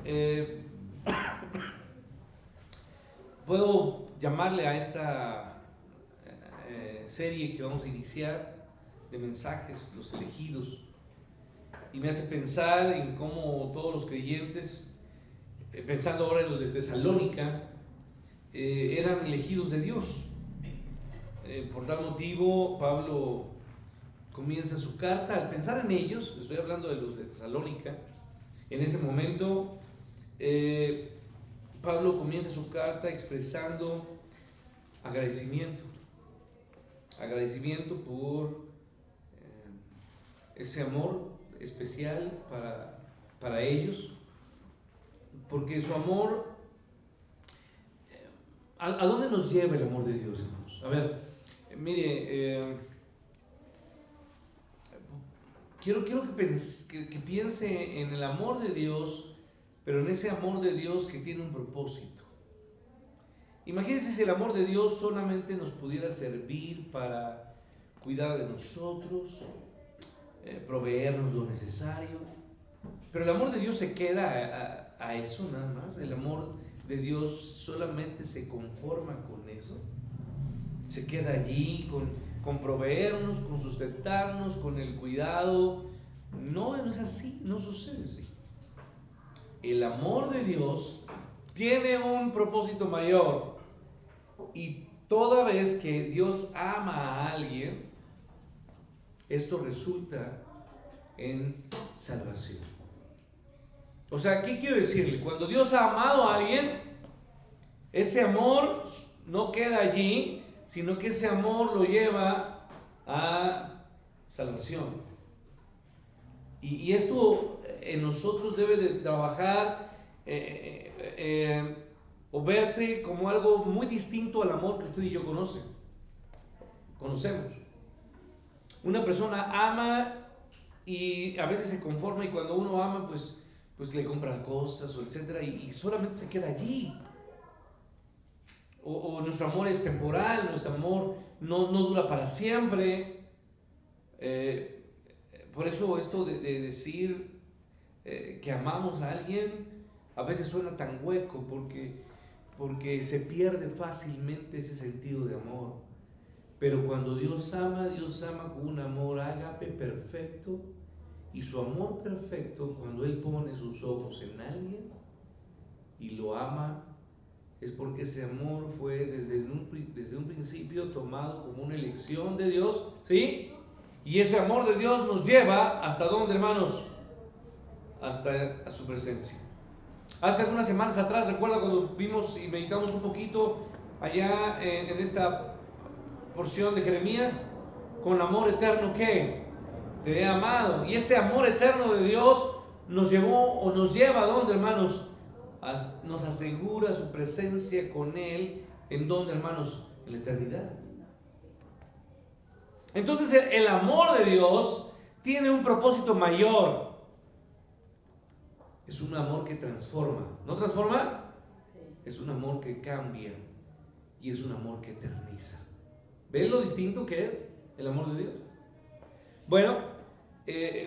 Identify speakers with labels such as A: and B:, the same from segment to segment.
A: Eh, puedo llamarle a esta serie que vamos a iniciar de mensajes, los elegidos, y me hace pensar en cómo todos los creyentes, pensando ahora en los de Tesalónica, eran elegidos de Dios. Por tal motivo, Pablo comienza su carta al pensar en ellos. Estoy hablando de los de Tesalónica. En ese momento, Pablo comienza su carta expresando agradecimiento por ese amor especial para ellos, porque su amor, ¿a dónde nos lleva el amor de Dios, hermanos? A ver, mire, quiero que piense en el amor de Dios, pero en ese amor de Dios que tiene un propósito. Imagínense si el amor de Dios solamente nos pudiera servir para cuidar de nosotros, proveernos lo necesario, pero el amor de Dios se queda a eso nada más. El amor de Dios solamente se conforma con eso, se queda allí con proveernos, con sustentarnos, con el cuidado. No, no es así, no sucede así. El amor de Dios tiene un propósito mayor, y toda vez que Dios ama a alguien, esto resulta en salvación. O sea, ¿qué quiero decirle? Cuando Dios ha amado a alguien, ese amor no queda allí, sino que ese amor lo lleva a salvación. Y esto en nosotros debe de trabajar o verse como algo muy distinto al amor que usted y yo conocemos. Una persona ama y a veces se conforma, y cuando uno ama, pues le compran cosas o etcétera, y solamente se queda allí. O nuestro amor es temporal, nuestro amor no dura para siempre. Por eso esto de decir que amamos a alguien a veces suena tan hueco, porque se pierde fácilmente ese sentido de amor. Pero cuando Dios ama con un amor ágape perfecto, y su amor perfecto, cuando Él pone sus ojos en alguien y lo ama, es porque ese amor fue desde un principio tomado como una elección de Dios, ¿sí? Y ese amor de Dios nos lleva ¿hasta dónde, hermanos? Hasta a su presencia. Hace algunas semanas atrás, recuerda cuando vimos y meditamos un poquito allá en esta porción de Jeremías, con amor eterno, ¿qué? Te he amado. Y ese amor eterno de Dios nos llevó o nos lleva ¿a dónde, hermanos? Nos asegura su presencia con Él. ¿En dónde, hermanos? En la eternidad. Entonces el amor de Dios tiene un propósito mayor. Es un amor que transforma. ¿No transforma? Sí. Es un amor que cambia, y es un amor que eterniza. ¿Ves lo distinto que es el amor de Dios? Bueno,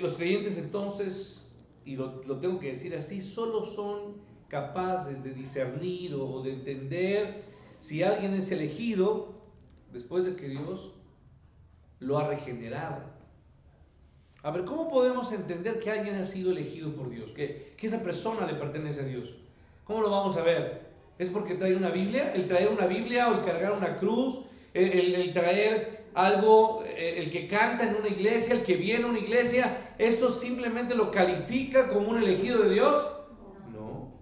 A: los creyentes entonces, y lo tengo que decir así, solo son capaces de discernir o de entender si alguien es elegido después de que Dios lo ha regenerado. A ver, ¿cómo podemos entender que alguien ha sido elegido por Dios? Que esa persona le pertenece a Dios. ¿Cómo lo vamos a ver? ¿Es porque trae una Biblia? El traer una Biblia o el cargar una cruz, el traer algo, el que canta en una iglesia, el que viene a una iglesia, ¿eso simplemente lo califica como un elegido de Dios? No.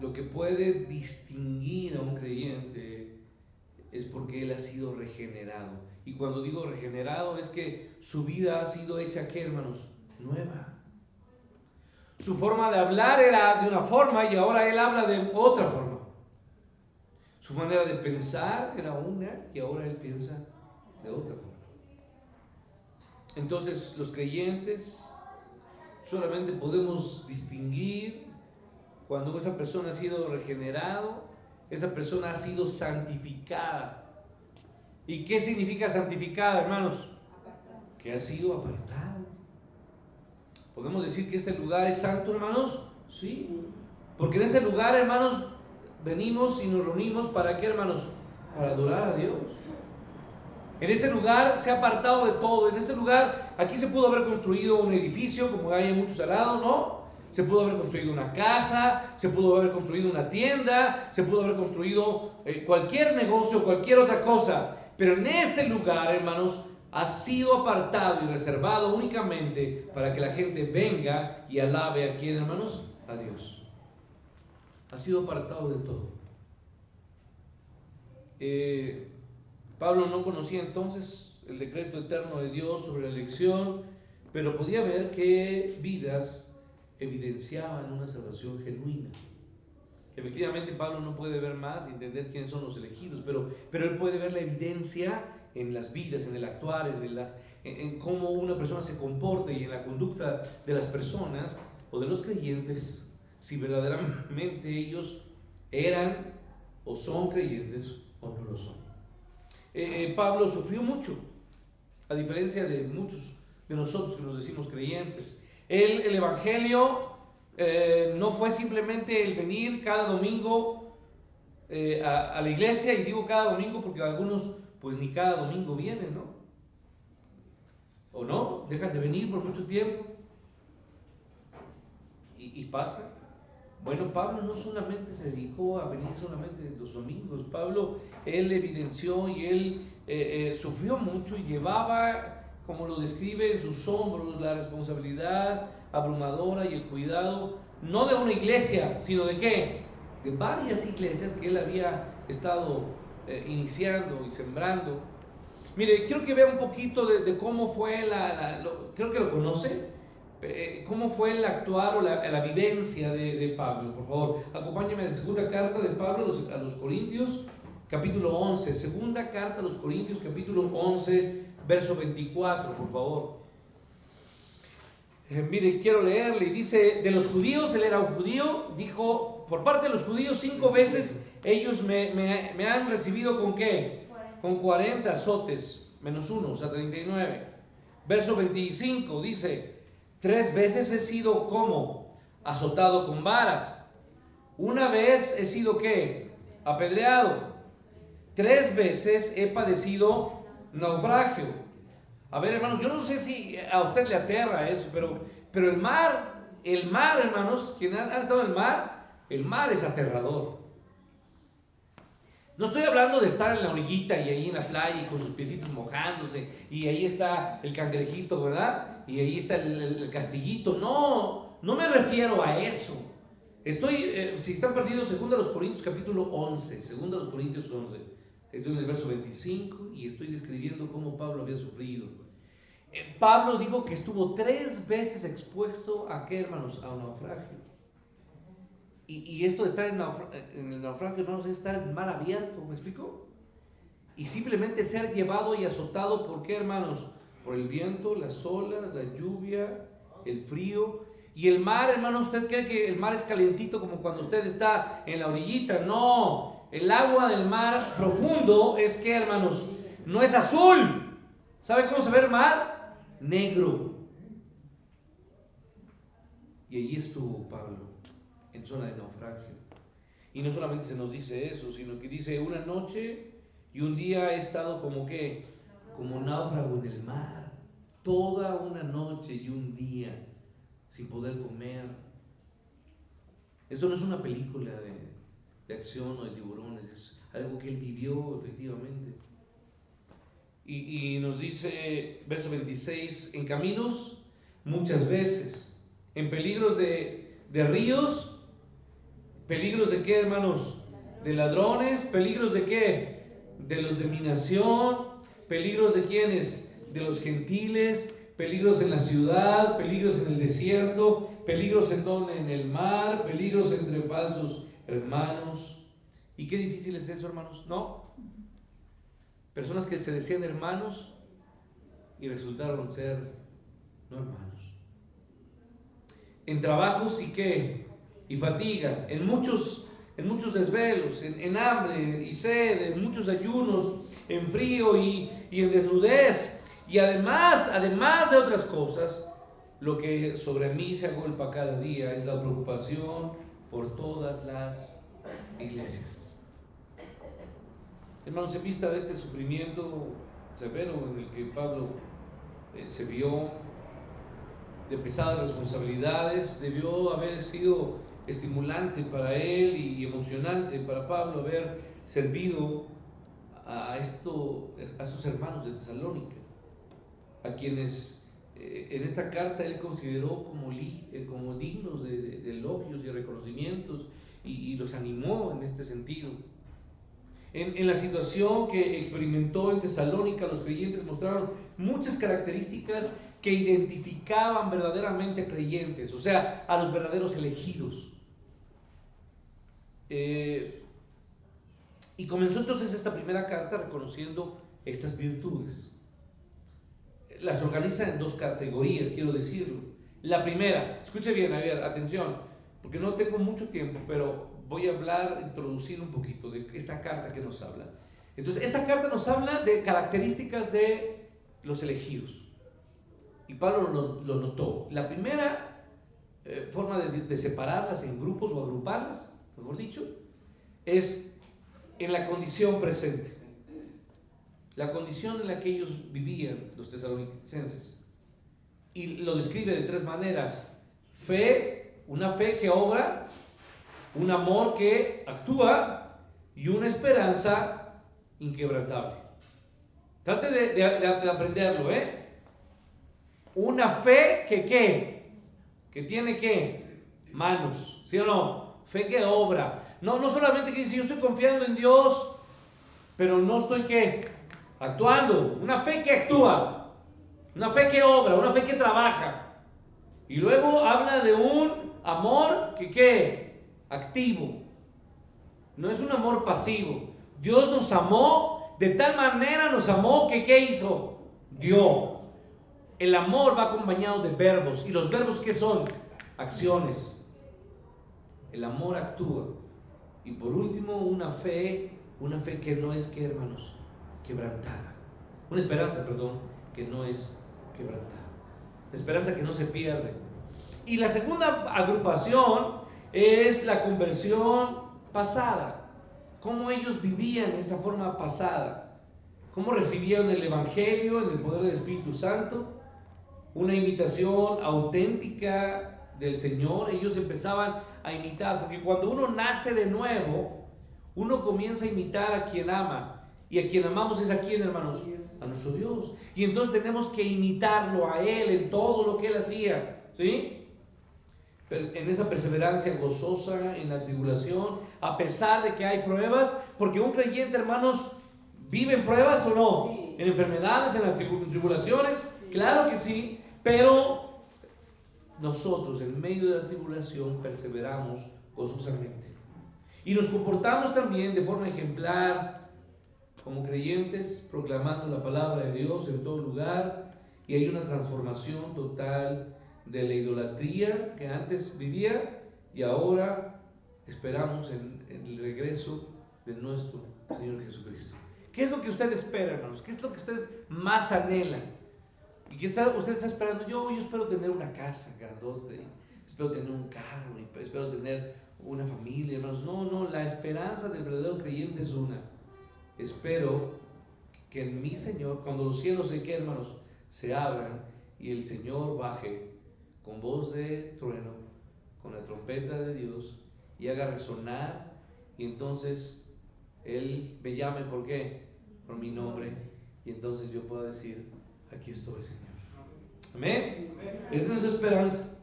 A: Lo que puede distinguir a un creyente es porque él ha sido regenerado. Y cuando digo regenerado es que su vida ha sido hecha, ¿qué, hermanos? Nueva. Su forma de hablar era de una forma y ahora él habla de otra forma. Su manera de pensar era una y ahora él piensa de otra forma. Entonces los creyentes solamente podemos distinguir cuando esa persona ha sido regenerado, esa persona ha sido santificada. ¿Y qué significa santificada, hermanos? Que ha sido apartado. ¿Podemos decir que este lugar es santo, hermanos? Sí, porque en ese lugar, hermanos, venimos y nos reunimos ¿para qué, hermanos? Para adorar a Dios. En este lugar se ha apartado de todo. En este lugar, aquí se pudo haber construido un edificio, como hay en muchos al lado, ¿no? Se pudo haber construido una casa, se pudo haber construido una tienda, se pudo haber construido cualquier negocio, cualquier otra cosa. Pero en este lugar, hermanos, ha sido apartado y reservado únicamente para que la gente venga y alabe a quién, hermanos, a Dios. Ha sido apartado de todo. Pablo no conocía entonces el decreto eterno de Dios sobre la elección, pero podía ver que vidas evidenciaban una salvación genuina. Efectivamente, Pablo no puede ver más y entender quiénes son los elegidos, pero él puede ver la evidencia en las vidas, en el actuar, en cómo una persona se comporta y en la conducta de las personas o de los creyentes, si verdaderamente ellos eran o son creyentes o no lo son. Pablo sufrió mucho, a diferencia de muchos de nosotros que nos decimos creyentes. El Evangelio no fue simplemente el venir cada domingo a la iglesia, y digo cada domingo porque algunos pues ni cada domingo vienen, ¿no? ¿O no? Dejan de venir por mucho tiempo y pasa. Bueno, Pablo no solamente se dedicó a venir solamente los domingos. Pablo, él evidenció y él sufrió mucho y llevaba, como lo describe, en sus hombros la responsabilidad abrumadora y el cuidado, no de una iglesia, sino de ¿qué? De varias iglesias que él había estado iniciando y sembrando. Mire, quiero que vea un poquito de cómo fue creo que lo conoce, cómo fue el actuar o la vivencia de Pablo. Por favor, acompáñame a la segunda carta de Pablo a los Corintios, capítulo 11. Segunda carta a los Corintios, capítulo 11, verso 24, por favor. Mire, quiero leerle. Dice, de los judíos, él era un judío, dijo, por parte de los judíos 5 veces ellos me han recibido ¿con qué? Con 40 azotes, menos 1, o sea 39. Verso 25 dice, 3 veces he sido como azotado con varas. Una vez he sido ¿qué? Apedreado. 3 veces he padecido naufragio. A ver, hermanos, yo no sé si a usted le aterra eso, pero el mar, hermanos, quienes han estado en el mar es aterrador. No estoy hablando de estar en la orillita y ahí en la playa y con sus piecitos mojándose y ahí está el cangrejito, ¿verdad? Y ahí está el castillito. No, no me refiero a eso. Si están perdidos, 2 Corintios capítulo 11, 2 Corintios 11. Estoy en el verso 25 y estoy describiendo cómo Pablo había sufrido. Pablo dijo que estuvo 3 veces expuesto a ¿qué, hermanos? A un naufragio. Y esto de estar en el naufragio, hermanos, es estar en mar abierto, ¿me explico? Y simplemente ser llevado y azotado, ¿por qué, hermanos? Por el viento, las olas, la lluvia, el frío. Y el mar, hermanos, ¿usted cree que el mar es calentito como cuando usted está en la orillita? No, el agua del mar profundo es que, hermanos, no es azul. ¿Sabe cómo se ve el mar? Negro. Y allí estuvo Pablo, en zona de naufragio. Y no solamente se nos dice eso, sino que dice, una noche y un día he estado como ¿qué? Como náufrago en el mar, toda una noche y un día sin poder comer. Esto no es una película de acción o de tiburones, es algo que él vivió efectivamente. Y nos dice, verso 26, en caminos muchas veces, en peligros de ríos, peligros de ¿qué, hermanos? De ladrones, peligros de ¿qué? De los de mi nación, peligros de ¿quiénes? De los gentiles, peligros en la ciudad, peligros en el desierto, peligros en el mar, peligros entre falsos hermanos. ¿Y qué difícil es eso, hermanos? ¿No? Personas que se decían hermanos y resultaron ser no hermanos. En trabajos y qué, y fatiga, en muchos desvelos, en hambre y sed, en muchos ayunos, en frío y en desnudez. Y además de otras cosas, lo que sobre mí se agolpa cada día es la preocupación por todas las iglesias. Hermanos, en vista de este sufrimiento severo en el que Pablo se vio, de pesadas responsabilidades, debió haber sido estimulante para él y emocionante para Pablo haber servido a sus hermanos de Tesalónica, a quienes en esta carta él consideró como dignos de elogios y reconocimientos, y los animó en este sentido. En la situación que experimentó en Tesalónica, los creyentes mostraron muchas características que identificaban verdaderamente a creyentes, o sea, a los verdaderos elegidos. Y comenzó entonces esta primera carta reconociendo estas virtudes. Las organiza en dos categorías, quiero decirlo. La primera, escuche bien, a ver, atención, porque no tengo mucho tiempo, pero voy a introducir un poquito de esta carta que nos habla. Entonces, esta carta nos habla de características de los elegidos. Y Pablo lo notó. La primera forma de separarlas en grupos o agruparlas, mejor dicho, es en la condición presente. La condición en la que ellos vivían, los tesalonicenses. Y lo describe de tres maneras: fe, una fe que obra, un amor que actúa y una esperanza inquebrantable. Trate de aprenderlo, Una fe que tiene manos, ¿sí o no? Fe que obra. No solamente que dice yo estoy confiando en Dios, pero no estoy actuando. Una fe que actúa, una fe que obra, una fe que trabaja. Y luego habla de un amor que activo. No es un amor pasivo. Dios nos amó, de tal manera nos amó que ¿qué hizo? Dio. El amor va acompañado de verbos. ¿Y los verbos qué son? Acciones. El amor actúa. Y por último, una fe que no es hermanos, quebrantada. Una esperanza, que no es quebrantada. Esperanza que no se pierde. Y la segunda agrupación es la conversión pasada. Cómo ellos vivían esa forma pasada. Cómo recibieron el Evangelio en el poder del Espíritu Santo. Una imitación auténtica del Señor. Ellos empezaban a imitar, porque cuando uno nace de nuevo, uno comienza a imitar a quien ama. Y a quien amamos es a quien, hermanos, a nuestro Dios. Y entonces tenemos que imitarlo a Él en todo lo que Él hacía, ¿sí? En esa perseverancia gozosa en la tribulación, a pesar de que hay pruebas, porque un creyente, hermanos, ¿vive en pruebas o no? Sí. En enfermedades, en las tribulaciones, sí. Claro que sí, pero nosotros en medio de la tribulación perseveramos gozosamente. Y nos comportamos también de forma ejemplar como creyentes, proclamando la palabra de Dios en todo lugar, y hay una transformación total de la idolatría que antes vivía, y ahora esperamos en el regreso de nuestro Señor Jesucristo. ¿Qué es lo que usted espera, hermanos? ¿Qué es lo que usted más anhela? ¿Y qué usted está esperando? Yo espero tener una casa grandota, espero tener un carro, espero tener una familia, hermanos. No, la esperanza del verdadero creyente es una. Espero que en mi Señor, cuando los cielos hermanos, se abran y el Señor baje con voz de trueno, con la trompeta de Dios, y haga resonar, y entonces Él me llame, ¿por qué? Por mi nombre, y entonces yo pueda decir, aquí estoy, Señor. Amén. Esa es nuestra esperanza.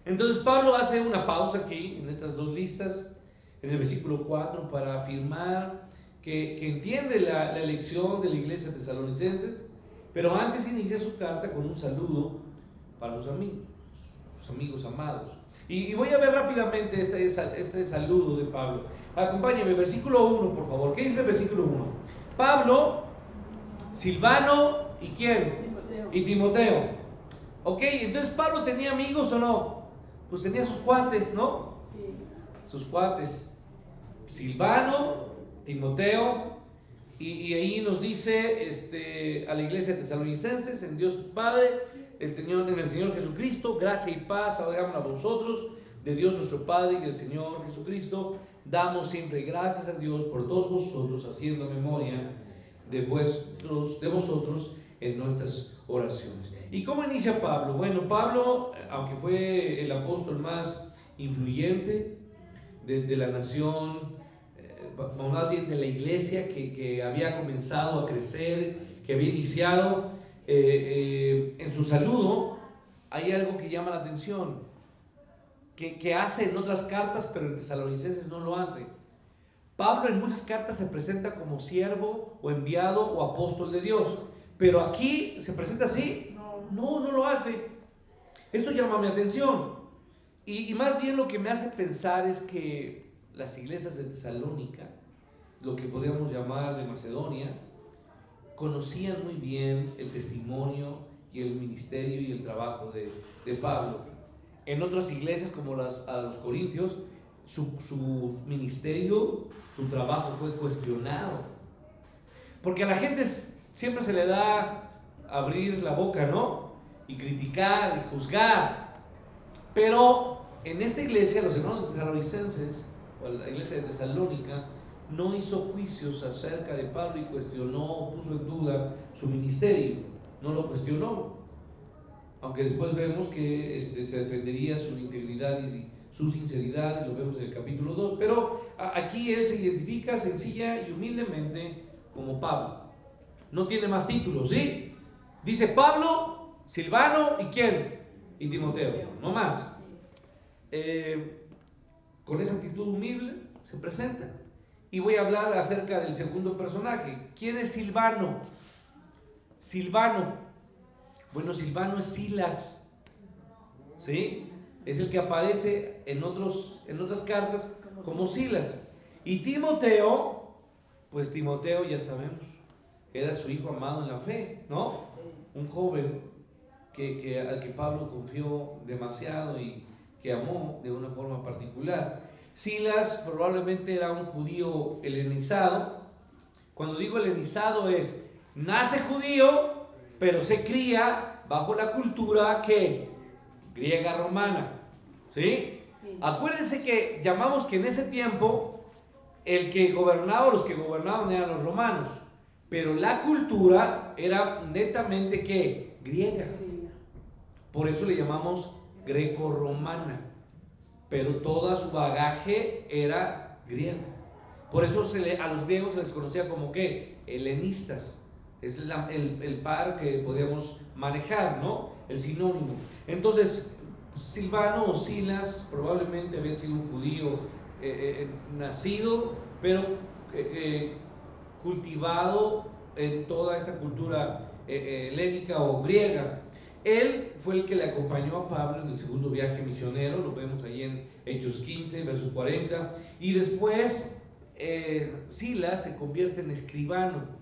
A: Entonces Pablo hace una pausa aquí en estas dos listas, en el versículo 4, para afirmar que entiende la elección de la iglesia tesalonicenses, pero antes inicia su carta con un saludo para sus amigos amados. Y voy a ver rápidamente este saludo de Pablo. Acompáñenme, versículo 1, por favor. ¿Qué dice el versículo 1? Pablo, Silvano y ¿quién? Y Timoteo. Ok, entonces Pablo tenía amigos o no? Pues tenía sus cuates, ¿no? Sí. Sus cuates. Silvano, Timoteo, y ahí nos dice a la iglesia de tesalonicenses, en Dios Padre, en el Señor Jesucristo, gracia y paz hagan a vosotros, de Dios nuestro Padre y del Señor Jesucristo. Damos siempre gracias a Dios por todos vosotros, haciendo memoria de vosotros en nuestras oraciones. ¿Y cómo inicia Pablo? Bueno, Pablo, aunque fue el apóstol más influyente de la nación, más bien de la iglesia que había comenzado a crecer, que había iniciado, en su saludo hay algo que llama la atención, que hace en otras cartas, pero en Tesalonicenses no lo hace. Pablo en muchas cartas se presenta como siervo o enviado o apóstol de Dios, pero aquí se presenta así. No lo hace. Esto llama mi atención, y más bien lo que me hace pensar es que las iglesias de Tesalónica, lo que podríamos llamar de Macedonia, conocían muy bien el testimonio y el ministerio y el trabajo de Pablo. En otras iglesias, como a los Corintios, su ministerio, su trabajo fue cuestionado, porque a la gente siempre se le da abrir la boca, ¿no? Y criticar y juzgar. Pero en esta iglesia, los hermanos tesalonicenses, o la iglesia de Tesalónica, no hizo juicios acerca de Pablo y cuestionó, puso en duda su ministerio, no lo cuestionó, aunque después vemos que se defendería su integridad y su sinceridad, y lo vemos en el capítulo 2, pero aquí él se identifica sencilla y humildemente como Pablo. No tiene más títulos, ¿sí? Dice Pablo, Silvano y ¿quién? Y Timoteo, no más. Con esa actitud humilde se presenta. Y voy a hablar acerca del segundo personaje. ¿Quién es Silvano? Silvano. Bueno, Silvano es Silas, ¿sí? Es el que aparece en otras cartas como Silas. Y Timoteo, pues Timoteo ya sabemos, era su hijo amado en la fe, ¿no? Un joven al que Pablo confió demasiado y que amó de una forma particular. Silas probablemente era un judío helenizado. Cuando digo helenizado es, nace judío, pero se cría bajo la cultura que griega romana, ¿sí? Acuérdense que llamamos que en ese tiempo el que gobernaba, los que gobernaban eran los romanos, pero la cultura era netamente ¿qué? Griega. Por eso le llamamos greco-romana, pero todo su bagaje era griego. Por eso a los griegos se les conocía como ¿qué? Helenistas. Es el par que podemos manejar, ¿no? El sinónimo. Entonces, Silvano o Silas probablemente había sido un judío nacido, pero cultivado en toda esta cultura helénica o griega. Él fue el que le acompañó a Pablo en el segundo viaje misionero, lo vemos ahí en Hechos 15, verso 40, y después Silas se convierte en escribano.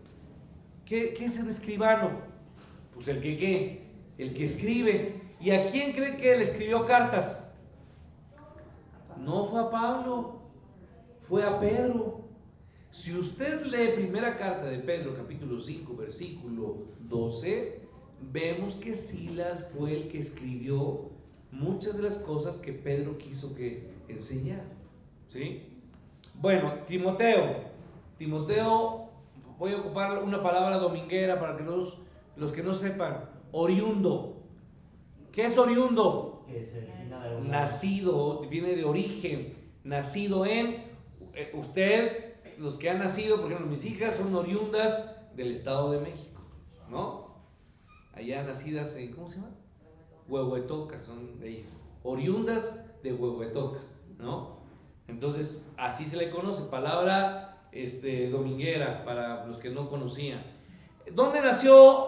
A: ¿Qué es el escribano? Pues el que escribe. ¿Y a quién cree que él escribió cartas? No fue a Pablo, fue a Pedro. Si usted lee primera carta de Pedro, capítulo 5, versículo 12, vemos que Silas fue el que escribió muchas de las cosas que Pedro quiso que enseñara, ¿sí? Bueno, Timoteo, voy a ocupar una palabra dominguera para que los que no sepan, oriundo. ¿Qué es oriundo? Nacido, viene de origen, nacido en, usted, los que han nacido, por ejemplo, mis hijas son oriundas del Estado de México, ¿no? Allá nacidas en, ¿cómo se llama? Huehuetoca, son de ellas, oriundas de Huehuetoca, ¿no? Entonces, así se le conoce, palabra dominguera para los que no conocían. ¿Dónde nació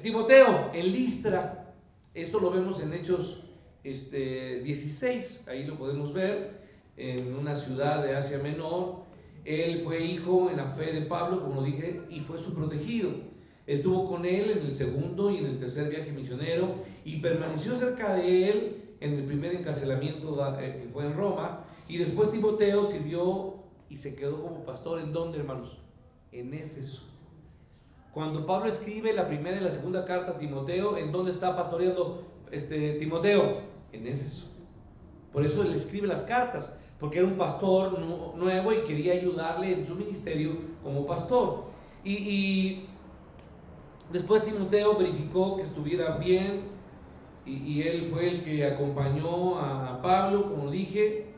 A: Timoteo? En Listra. Esto lo vemos en Hechos 16, ahí lo podemos ver, en una ciudad de Asia Menor. Él fue hijo en la fe de Pablo, como lo dije, y fue su protegido. Estuvo con él en el segundo y en el tercer viaje misionero y permaneció cerca de él en el primer encarcelamiento que fue en Roma. Y después Timoteo sirvió y se quedó como pastor. ¿En dónde, hermanos? En Éfeso. cuando Pablo escribe la primera y la segunda carta a Timoteo, ¿en dónde está pastoreando Timoteo? En Éfeso. Por eso él escribe las cartas, porque era un pastor nuevo y quería ayudarle en su ministerio como pastor. Y después Timoteo verificó que estuviera bien, y él fue el que acompañó a Pablo, como dije,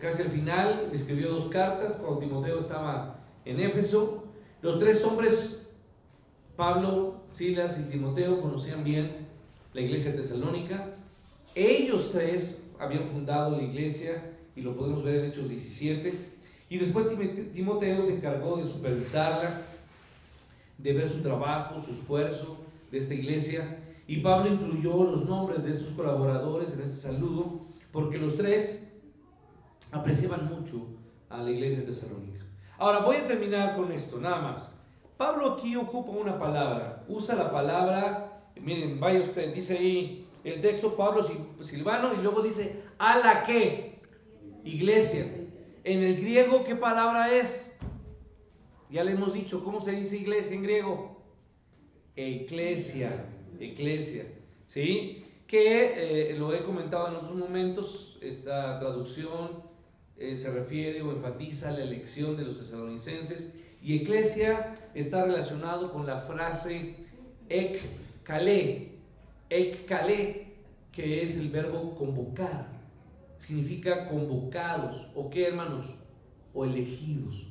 A: casi al final escribió 2 cartas cuando Timoteo estaba en Éfeso. Los 3 hombres, Pablo, Silas y Timoteo, conocían bien la iglesia tesalónica. Ellos 3 habían fundado la iglesia, y lo podemos ver en Hechos 17. Y después Timoteo se encargó de supervisarla, de ver su trabajo, su esfuerzo de esta iglesia. Y Pablo incluyó los nombres de estos colaboradores en este saludo, porque los 3 apreciaban mucho a la iglesia de Tesalónica. Ahora voy a terminar con esto, nada más. Pablo aquí ocupa una palabra, usa la palabra, miren, vaya usted, dice ahí el texto, Pablo Silvano, y luego dice, ¿a la qué? Iglesia. En el griego, ¿qué palabra es? Ya le hemos dicho, ¿cómo se dice iglesia en griego? Eclesia, ¿sí? Que lo he comentado en otros momentos. Esta traducción se refiere o enfatiza la elección de los tesalonicenses, y eclesia está relacionado con la frase ekkale, que es el verbo convocar, significa convocados, ¿o qué, hermanos? O elegidos,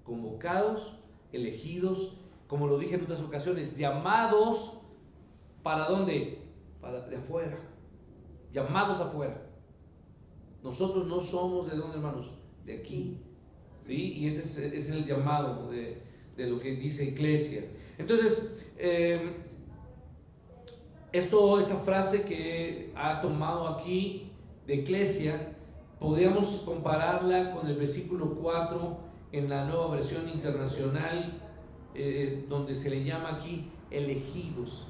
A: convocados, elegidos, como lo dije en otras ocasiones, llamados, ¿para dónde? Para de afuera, llamados afuera. Nosotros no somos de dónde, hermanos, de aquí, ¿sí? Y este es el llamado de lo que dice iglesia. Entonces, esta frase que ha tomado aquí de eclesia, podríamos compararla con el versículo 4 en la Nueva Versión Internacional, donde se le llama aquí elegidos.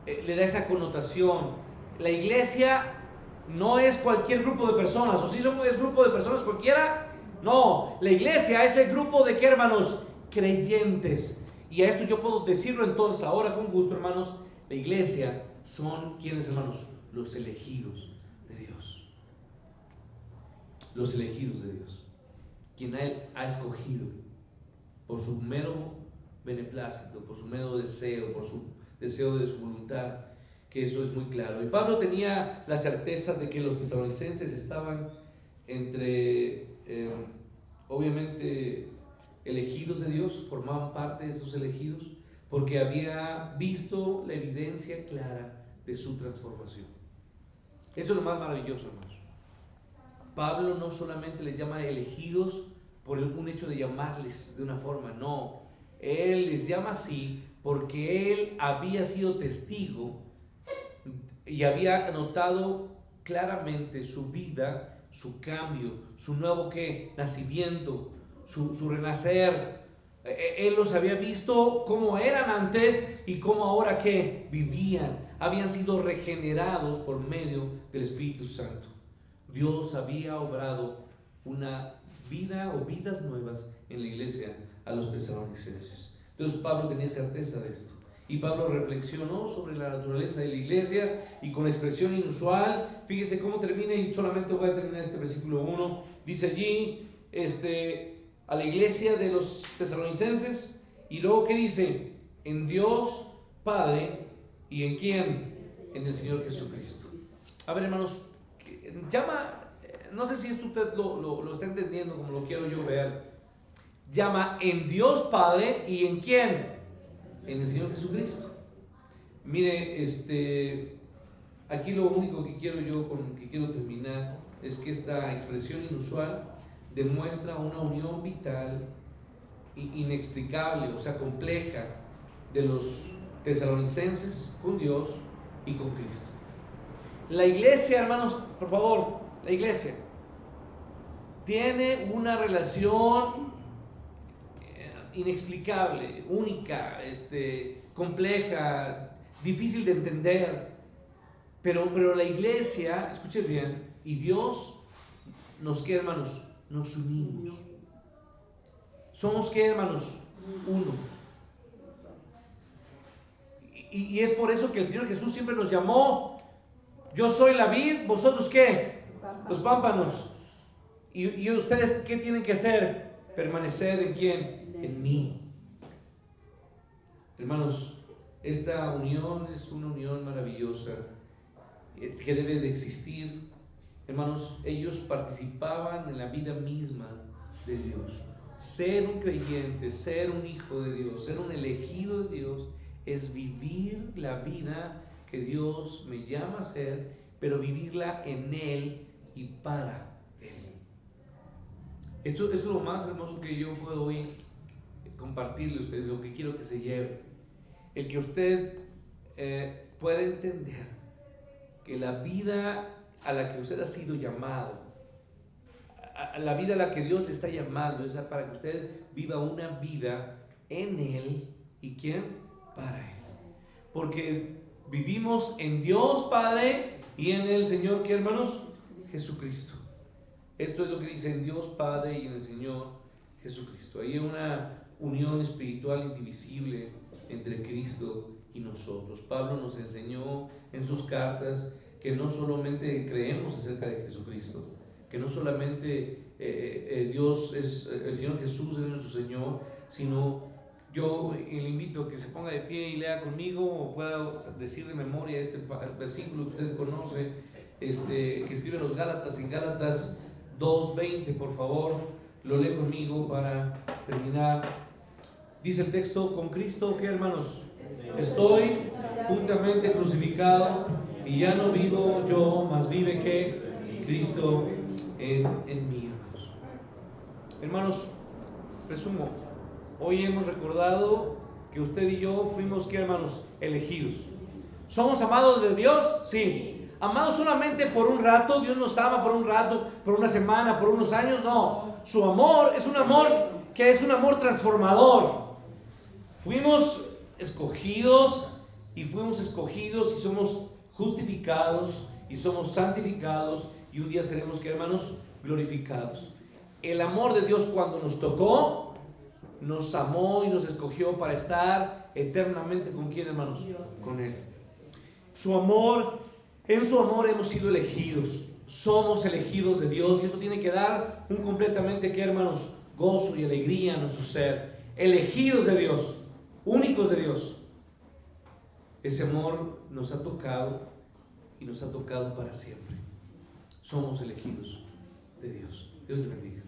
A: Le da esa connotación. La iglesia no es cualquier grupo de personas, o si es grupo de personas cualquiera. No, la iglesia es el grupo de ¿qué, hermanos? Creyentes. Y a esto yo puedo decirlo entonces ahora con gusto, hermanos. La iglesia son, ¿quiénes, hermanos? Los elegidos de Dios. Los elegidos de Dios, quien Él ha escogido por su mero beneplácito, por su mero deseo, por su deseo de su voluntad, que eso es muy claro. Y Pablo tenía la certeza de que los tesalonicenses estaban entre, obviamente, elegidos de Dios, formaban parte de esos elegidos, porque había visto la evidencia clara de su transformación. Eso es lo más maravilloso, hermanos. Pablo no solamente les llama elegidos por un hecho de llamarles de una forma, no. Él les llama así porque él había sido testigo y había notado claramente su vida, su cambio, su nuevo nacimiento, su renacer. Él los había visto cómo eran antes y cómo ahora vivían. Habían sido regenerados por medio del Espíritu Santo. Dios había obrado una vida o vidas nuevas en la iglesia a los tesalonicenses. Entonces Pablo tenía certeza de esto. Y Pablo reflexionó sobre la naturaleza de la iglesia, y con expresión inusual, fíjese cómo termina, y solamente voy a terminar este versículo 1. Dice allí, a la iglesia de los tesalonicenses, y luego ¿qué dice? En Dios Padre, ¿y en quién? En el Señor Jesucristo. A ver, hermanos, llama, no sé si esto usted lo está entendiendo como lo quiero yo ver. Llama en Dios Padre, ¿y en quién? En el Señor Jesucristo. Mire, aquí lo único que quiero terminar es que esta expresión inusual demuestra una unión vital inextricable, o sea, compleja, de los tesalonicenses con Dios y con Cristo. La iglesia, hermanos, por favor, la iglesia tiene una relación inexplicable, única, compleja, difícil de entender, pero la iglesia, escuchen bien, y Dios nos, ¿qué, hermanos? Nos unimos. Somos, ¿qué, hermanos? Uno. Y es por eso que el Señor Jesús siempre nos llamó: yo soy la vid, ¿vosotros qué? Los pámpanos. ¿Y ustedes qué tienen que hacer? Permanecer ¿en quién? En mí. Hermanos, esta unión es una unión maravillosa que debe de existir. Hermanos, ellos participaban en la vida misma de Dios. Ser un creyente, ser un hijo de Dios, ser un elegido de Dios, es vivir la vida que Dios me llama a ser, pero vivirla en Él y para Él. Esto es lo más hermoso que yo puedo hoy compartirle a ustedes, lo que quiero que se lleve. El que usted pueda entender que la vida a la que usted ha sido llamado, a la vida a la que Dios le está llamando, es para que usted viva una vida en Él. ¿Y quién? Para Él. Porque vivimos en Dios Padre y en el Señor, ¿qué, hermanos? Jesucristo. Esto es lo que dice: en Dios Padre y en el Señor Jesucristo. Hay una unión espiritual indivisible entre Cristo y nosotros. Pablo nos enseñó en sus cartas que no solamente creemos acerca de Jesucristo, que no solamente Dios es el Señor Jesús, es nuestro Señor, sino yo le invito a que se ponga de pie y lea conmigo, o pueda decir de memoria este versículo que usted conoce, que escribe los Gálatas, en Gálatas 2:20, por favor, lo lee conmigo para terminar. Dice el texto: con Cristo, ¿qué, hermanos? Estoy juntamente crucificado, y ya no vivo yo, mas vive que Cristo en mí, hermanos. Hermanos, resumo: hoy hemos recordado que usted y yo fuimos, ¿qué, hermanos? Elegidos. ¿Somos amados de Dios? Sí. ¿Amados solamente por un rato? ¿Dios nos ama por un rato, por una semana, por unos años? No. Su amor es un amor que es un amor transformador. Fuimos escogidos y somos justificados y somos santificados, y un día seremos, ¿qué, hermanos? Glorificados. El amor de Dios, cuando nos tocó, nos amó y nos escogió para estar eternamente ¿con quién, hermanos? Con Él. En su amor hemos sido elegidos. Somos elegidos de Dios, y eso tiene que dar un completamente, ¿qué, hermanos? Gozo y alegría a nuestro ser. Elegidos de Dios, únicos de Dios. Ese amor nos ha tocado y nos ha tocado para siempre. Somos elegidos de Dios. Dios te bendiga.